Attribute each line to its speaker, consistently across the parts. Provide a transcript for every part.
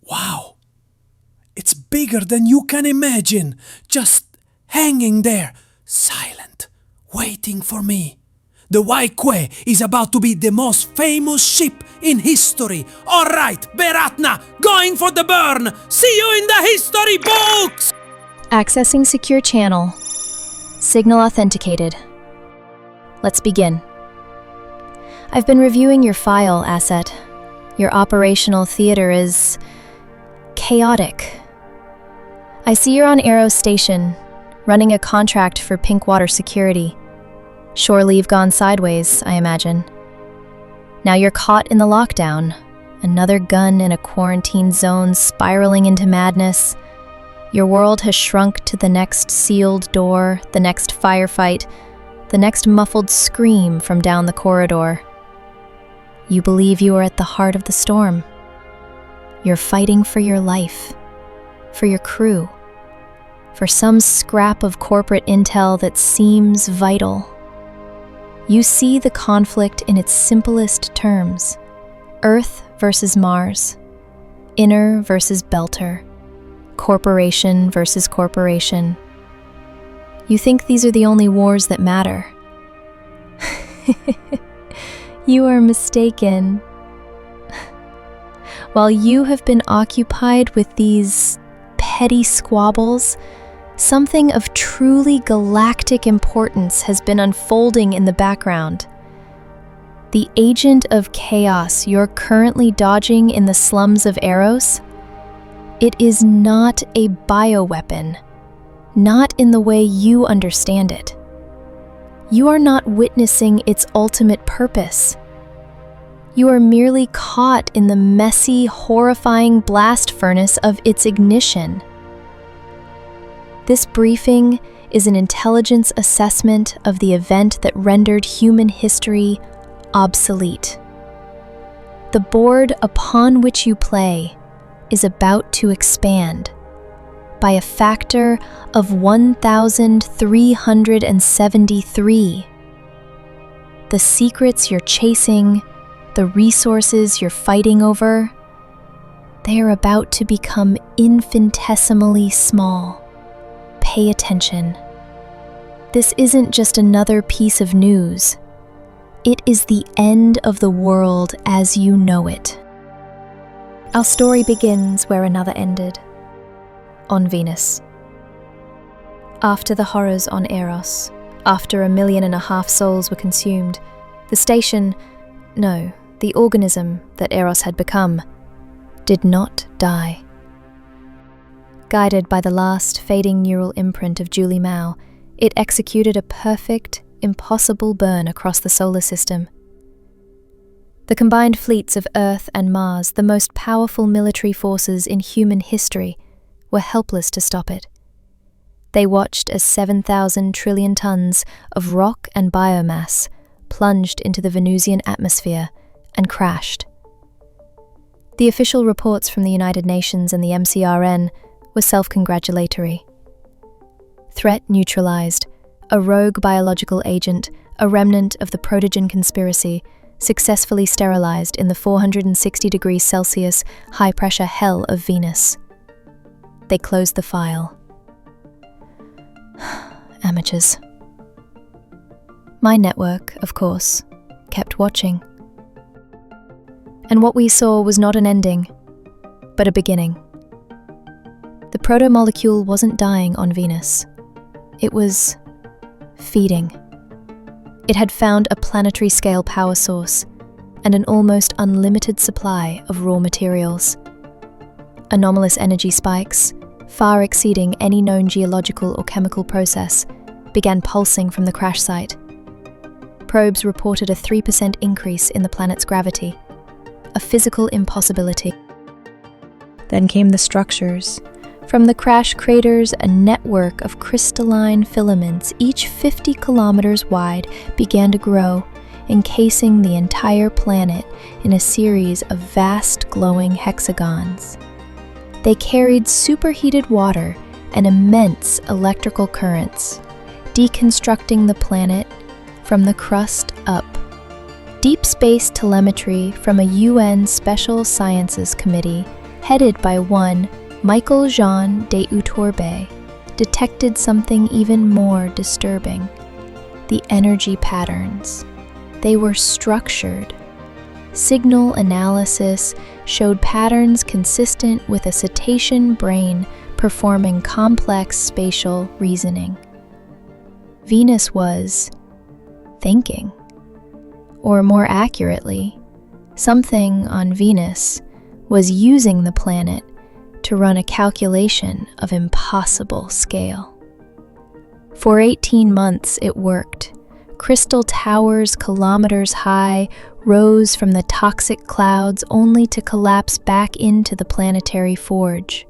Speaker 1: Wow. It's bigger than you can imagine. Just hanging there, silent, waiting for me. The Waikwe is about to be the most famous ship in history. All right, Beratna, going for the burn. See you in the history books!
Speaker 2: Accessing secure channel. Signal authenticated. Let's begin. I've been reviewing your file, Asset. Your operational theater is chaotic. I see you're on Eros Station, running a contract for pink water security. Shore leave gone sideways, I imagine. Now you're caught in the lockdown, another gun in a quarantine zone spiraling into madness. Your world has shrunk to the next sealed door, the next firefight, the next muffled scream from down the corridor. You believe you are at the heart of the storm. You're fighting for your life, for your crew, for some scrap of corporate intel that seems vital. You see the conflict in its simplest terms: Earth versus Mars, inner versus belter, corporation versus corporation. You think these are the only wars that matter. You are mistaken. While you have been occupied with these petty squabbles, something of truly galactic importance has been unfolding in the background. The agent of chaos you're currently dodging in the slums of Eros, it is not a bioweapon, not in the way you understand it. You are not witnessing its ultimate purpose. You are merely caught in the messy, horrifying blast furnace of its ignition. This briefing is an intelligence assessment of the event that rendered human history obsolete. The board upon which you play is about to expand by a factor of 1,373. The secrets you're chasing, the resources you're fighting over, they are about to become infinitesimally small. Pay attention. This isn't just another piece of news. It is the end of the world as you know it. Our story begins where another ended. On Venus. After the horrors on Eros, after 1.5 million souls were consumed, the station, no, the organism that Eros had become, did not die. Guided by the last fading neural imprint of Julie Mao, it executed a perfect, impossible burn across the solar system. The combined fleets of Earth and Mars, the most powerful military forces in human history, were helpless to stop it. They watched as 7,000 trillion tons of rock and biomass plunged into the Venusian atmosphere and crashed. The official reports from the United Nations and the MCRN were self-congratulatory. Threat neutralized, a rogue biological agent, a remnant of the Protogen conspiracy, successfully sterilized in the 460 degrees Celsius high-pressure hell of Venus. They closed the file. Amateurs. My network, of course, kept watching. And what we saw was not an ending, but a beginning. The protomolecule wasn't dying on Venus. It was feeding. It had found a planetary-scale power source and an almost unlimited supply of raw materials. Anomalous energy spikes, far exceeding any known geological or chemical process, began pulsing from the crash site. Probes reported a 3% increase in the planet's gravity, a physical impossibility. Then came the structures. From the crash craters, a network of crystalline filaments, each 50 kilometers wide, began to grow, encasing the entire planet in a series of vast glowing hexagons. They carried superheated water and immense electrical currents, deconstructing the planet from the crust up. Deep space telemetry from a UN Special Sciences Committee, headed by one Michael-Jean de Utourbe, detected something even more disturbing: the energy patterns. They were structured. Signal analysis showed patterns consistent with a cetacean brain performing complex spatial reasoning. Venus was thinking. Or more accurately, something on Venus was using the planet to run a calculation of impossible scale. For 18 months it worked. Crystal towers kilometers high rose from the toxic clouds only to collapse back into the planetary forge.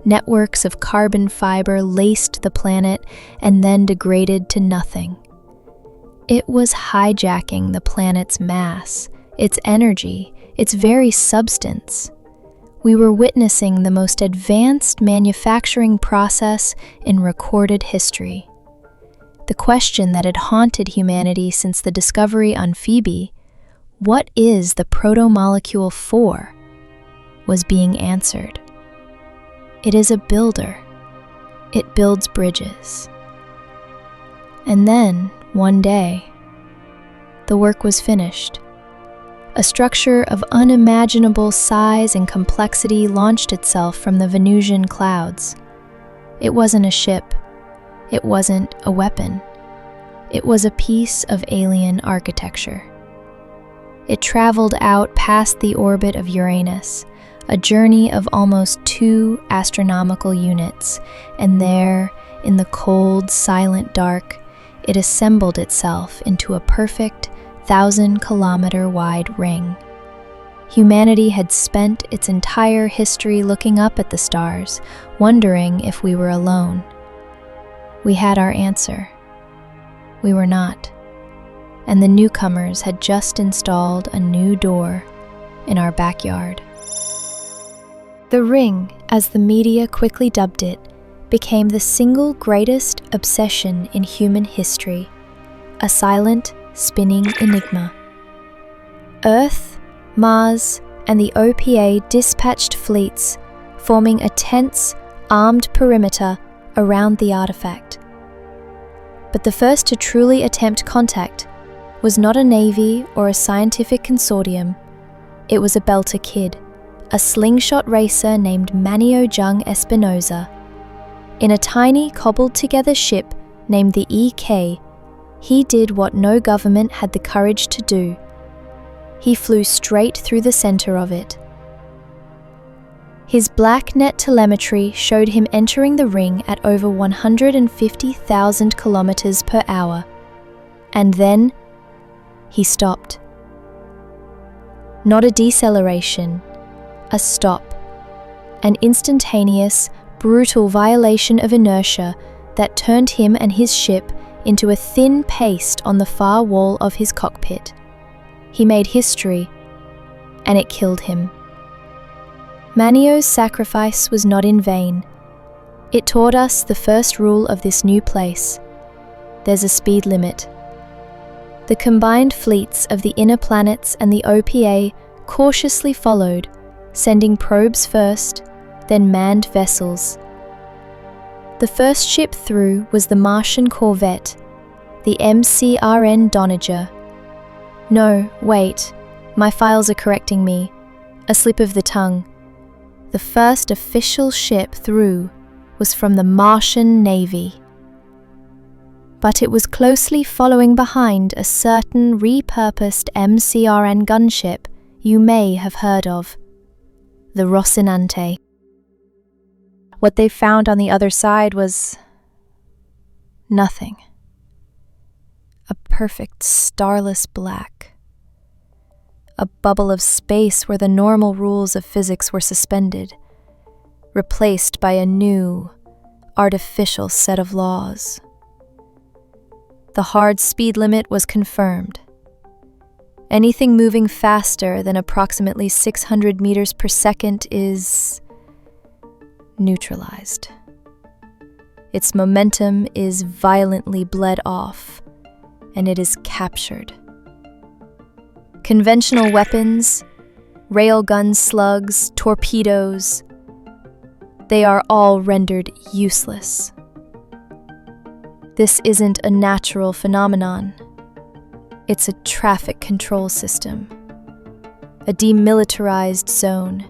Speaker 2: Networks of carbon fiber laced the planet and then degraded to nothing. It was hijacking the planet's mass, its energy, its very substance. We were witnessing the most advanced manufacturing process in recorded history. The question that had haunted humanity since the discovery on Phoebe, what is the protomolecule for, was being answered. It is a builder. It builds bridges. And then, one day, the work was finished. A structure of unimaginable size and complexity launched itself from the Venusian clouds. It wasn't a ship. It wasn't a weapon. It was a piece of alien architecture. It traveled out past the orbit of Uranus, a journey of almost 2 astronomical units, and there, in the cold, silent dark, it assembled itself into a perfect 1,000-kilometer-wide ring. Humanity had spent its entire history looking up at the stars, wondering if we were alone. We had our answer. We were not. And the newcomers had just installed a new door in our backyard. The ring, as the media quickly dubbed it, became the single greatest obsession in human history, a silent, spinning enigma. Earth, Mars, and the OPA dispatched fleets, forming a tense, armed perimeter around the artifact. But the first to truly attempt contact was not a navy or a scientific consortium. It was a belter kid, a slingshot racer named Manio Jung Espinosa. In a tiny, cobbled-together ship named the EK, he did what no government had the courage to do. He flew straight through the center of it. His black net telemetry showed him entering the ring at over 150,000 kilometers per hour. And then, he stopped. Not a deceleration, a stop. An instantaneous, brutal violation of inertia that turned him and his ship into a thin paste on the far wall of his cockpit. He made history, and it killed him. Manio's sacrifice was not in vain. It taught us the first rule of this new place. There's a speed limit. The combined fleets of the inner planets and the OPA cautiously followed, sending probes first, then manned vessels. The first ship through was the Martian corvette, the MCRN Doniger. No, wait, my files are correcting me. A slip of the tongue. The first official ship through was from the Martian Navy. But it was closely following behind a certain repurposed MCRN gunship you may have heard of, the Rocinante. What they found on the other side was nothing. A perfect starless black. A bubble of space where the normal rules of physics were suspended, replaced by a new, artificial set of laws. The hard speed limit was confirmed. Anything moving faster than approximately 600 meters per second is neutralized. Its momentum is violently bled off, and it is captured. Conventional weapons, railgun slugs, torpedoes, they are all rendered useless. This isn't a natural phenomenon. It's a traffic control system, a demilitarized zone,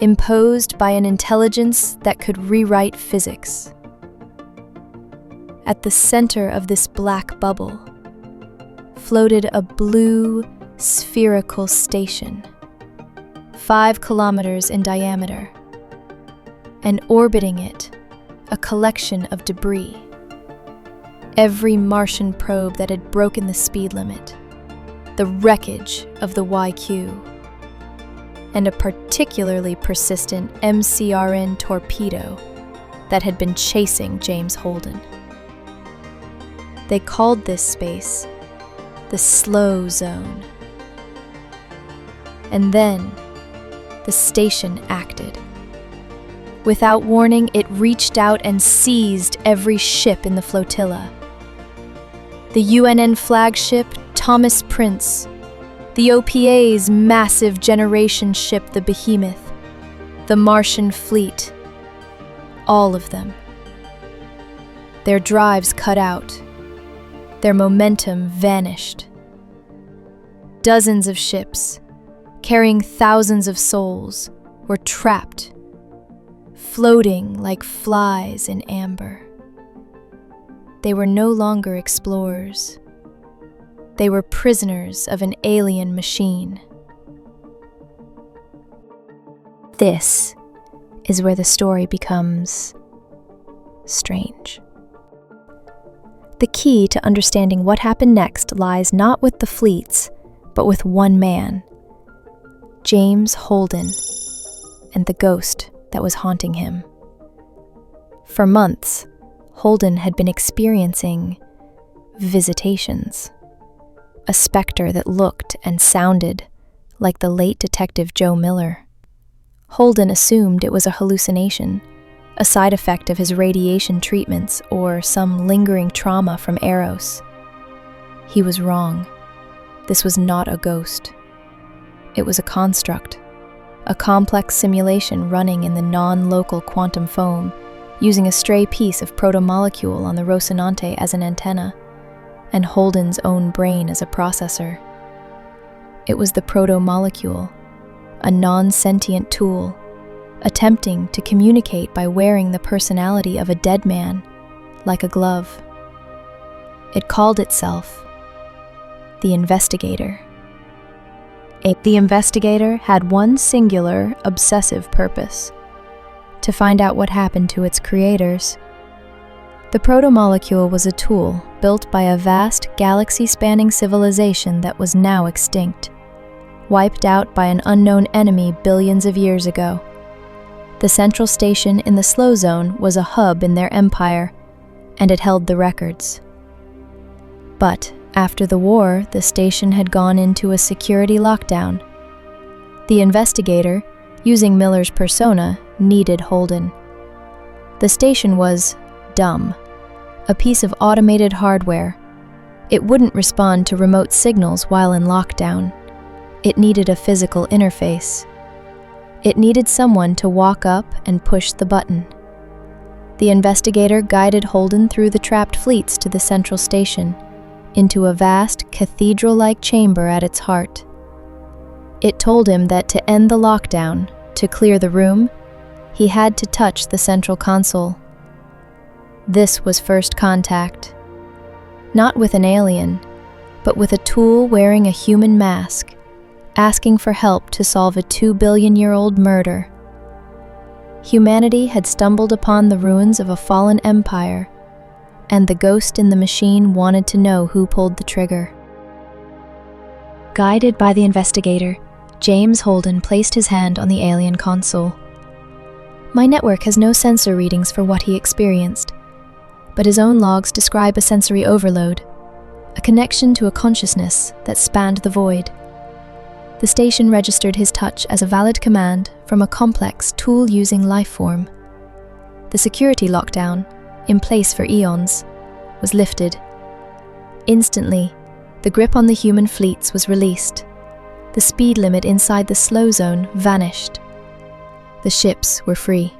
Speaker 2: imposed by an intelligence that could rewrite physics. At the center of this black bubble floated a blue, spherical station, 5 kilometers in diameter, and orbiting it, a collection of debris. Every Martian probe that had broken the speed limit, the wreckage of the YQ, and a particularly persistent MCRN torpedo that had been chasing James Holden. They called this space the slow zone. And then, the station acted. Without warning, it reached out and seized every ship in the flotilla. The UNN flagship, Thomas Prince, the OPA's massive generation ship, the Behemoth, the Martian fleet, all of them. Their drives cut out. Their momentum vanished. Dozens of ships, carrying thousands of souls, were trapped, floating like flies in amber. They were no longer explorers. They were prisoners of an alien machine. This is where the story becomes strange. The key to understanding what happened next lies not with the fleets, but with one man, James Holden, and the ghost that was haunting him. For months, Holden had been experiencing visitations, a specter that looked and sounded like the late Detective Joe Miller. Holden assumed it was a hallucination, a side effect of his radiation treatments or some lingering trauma from Eros. He was wrong. This was not a ghost. It was a construct, a complex simulation running in the non-local quantum foam, using a stray piece of protomolecule on the Rocinante as an antenna, and Holden's own brain as a processor. It was the protomolecule, a non-sentient tool, attempting to communicate by wearing the personality of a dead man, like a glove. It called itself the Investigator. The Investigator had one singular, obsessive purpose: to find out what happened to its creators. The protomolecule was a tool built by a vast, galaxy-spanning civilization that was now extinct, wiped out by an unknown enemy billions of years ago. The central station in the slow zone was a hub in their empire, and it held the records. But after the war, the station had gone into a security lockdown. The Investigator, using Miller's persona, needed Holden. The station was dumb, a piece of automated hardware. It wouldn't respond to remote signals while in lockdown. It needed a physical interface. It needed someone to walk up and push the button. The Investigator guided Holden through the trapped fleets to the central station, into a vast, cathedral-like chamber at its heart. It told him that to end the lockdown, to clear the room, he had to touch the central console. This was first contact. Not with an alien, but with a tool wearing a human mask, asking for help to solve a 2-billion-year-old murder. Humanity had stumbled upon the ruins of a fallen empire, and the ghost in the machine wanted to know who pulled the trigger. Guided by the Investigator, James Holden placed his hand on the alien console. My network has no sensor readings for what he experienced, but his own logs describe a sensory overload, a connection to a consciousness that spanned the void. The station registered his touch as a valid command from a complex, tool-using life form. The security lockdown, in place for eons, was lifted. Instantly, the grip on the human fleets was released, The speed limit inside the slow zone vanished. The ships were free.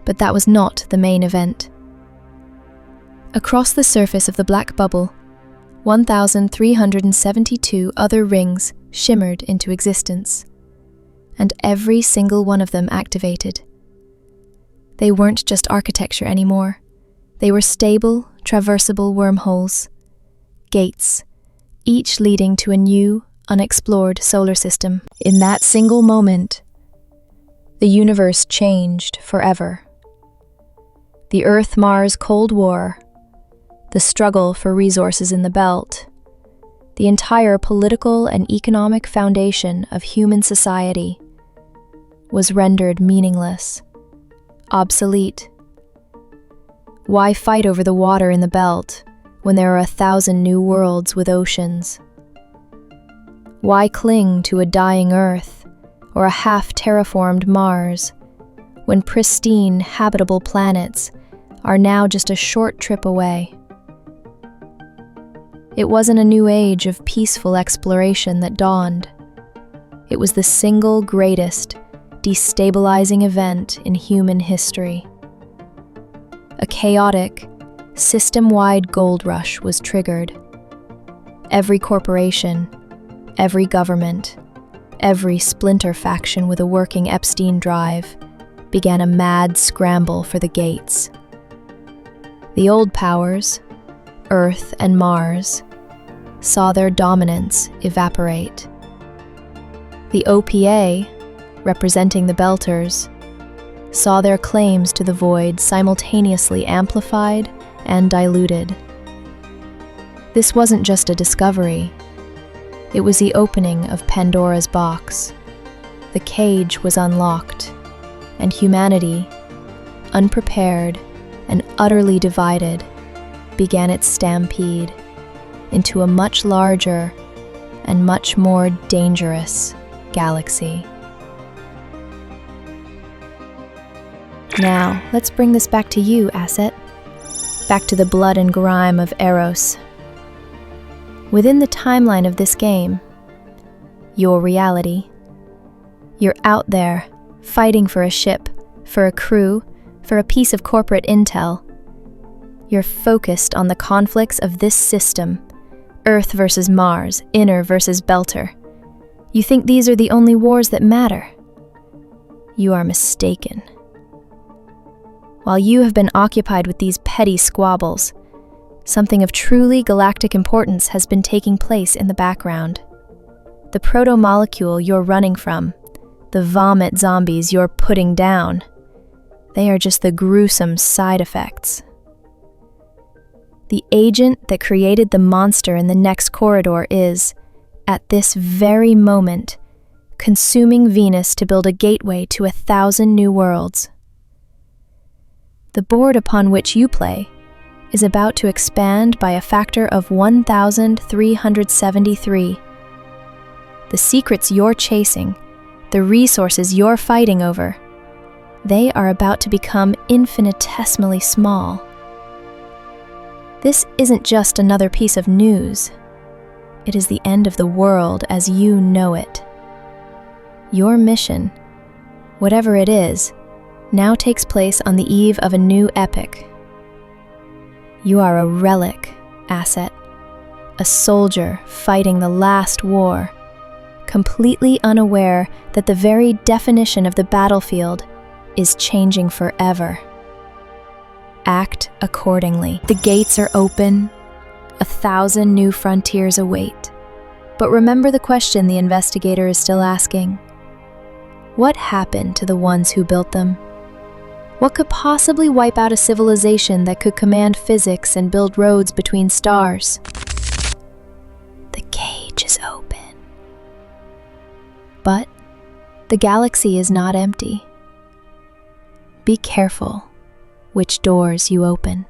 Speaker 2: But that was not the main event. Across the surface of the black bubble, 1,372 other rings shimmered into existence, and every single one of them activated. They weren't just architecture anymore. They were stable, traversable wormholes, gates, each leading to a new, unexplored solar system. In that single moment, the universe changed forever. The Earth-Mars Cold War, the struggle for resources in the belt, the entire political and economic foundation of human society was rendered meaningless, obsolete. Why fight over the water in the belt when there are 1,000 new worlds with oceans? Why cling to a dying Earth or a half-terraformed Mars when pristine, habitable planets are now just a short trip away? It wasn't a new age of peaceful exploration that dawned. It was the single greatest, destabilizing event in human history. A chaotic, system-wide gold rush was triggered. Every corporation, every government, every splinter faction with a working Epstein drive began a mad scramble for the gates. The old powers, Earth and Mars, saw their dominance evaporate. The OPA, representing the Belters, saw their claims to the void simultaneously amplified and diluted. This wasn't just a discovery. It was the opening of Pandora's box. The cage was unlocked, and humanity, unprepared and utterly divided, began its stampede into a much larger and much more dangerous galaxy. Now, let's bring this back to you, Asset. Back to the blood and grime of Eros. Within the timeline of this game, your reality, you're out there, fighting for a ship, for a crew, for a piece of corporate intel. You're focused on the conflicts of this system, Earth versus Mars, Inner versus Belter. You think these are the only wars that matter? You are mistaken. While you have been occupied with these petty squabbles, something of truly galactic importance has been taking place in the background. The protomolecule you're running from, the vomit zombies you're putting down, they are just the gruesome side effects. The agent that created the monster in the next corridor is, at this very moment, consuming Venus to build a gateway to 1,000 new worlds. The board upon which you play is about to expand by a factor of 1,373. The secrets you're chasing, the resources you're fighting over, they are about to become infinitesimally small. This isn't just another piece of news. It is the end of the world as you know it. Your mission, whatever it is, now takes place on the eve of a new epic. You are a relic, Asset, a soldier fighting the last war, completely unaware that the very definition of the battlefield is changing forever. Act accordingly. The gates are open. 1,000 new frontiers await. But remember the question the Investigator is still asking. What happened to the ones who built them? What could possibly wipe out a civilization that could command physics and build roads between stars? The cage is open. But the galaxy is not empty. Be careful which doors you open.